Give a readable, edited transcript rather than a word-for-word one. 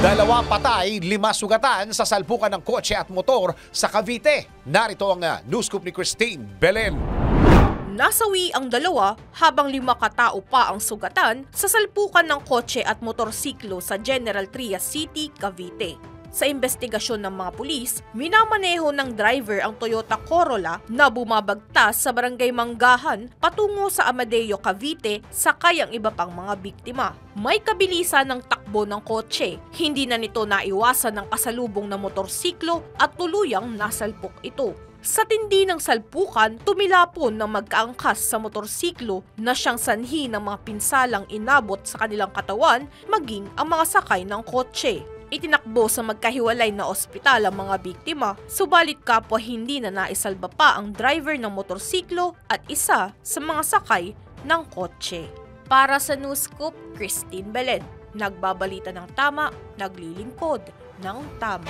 2 patay, 5 sugatan sa salpukan ng kotse at motor sa Cavite. Narito ang news scoop ni Christine Belen. Nasawi ang 2 habang 5 katao pa ang sugatan sa salpukan ng kotse at motorsiklo sa General Trias City, Cavite. Sa investigasyon ng mga pulis, minamaneho ng driver ang Toyota Corolla na bumabagtas sa barangay Manggahan patungo sa Amadeo, Cavite, sakay ang iba pang mga biktima. May kabilisan ng takbo ng kotse, hindi na nito naiwasan ng kasalubong na motorsiklo at tuluyang nasalpok ito. Sa tindi ng salpukan, tumilapon ng magkaangkas sa motorsiklo na siyang sanhi ng mga pinsalang inabot sa kanilang katawan maging ang mga sakay ng kotse. Itinakbo sa magkahiwalay na ospital ang mga biktima, subalit kapwa hindi na naisalba pa ang driver ng motorsiklo at isa sa mga sakay ng kotse. Para sa News Scoop, Christine Belen, nagbabalita ng tama, naglilingkod ng tama.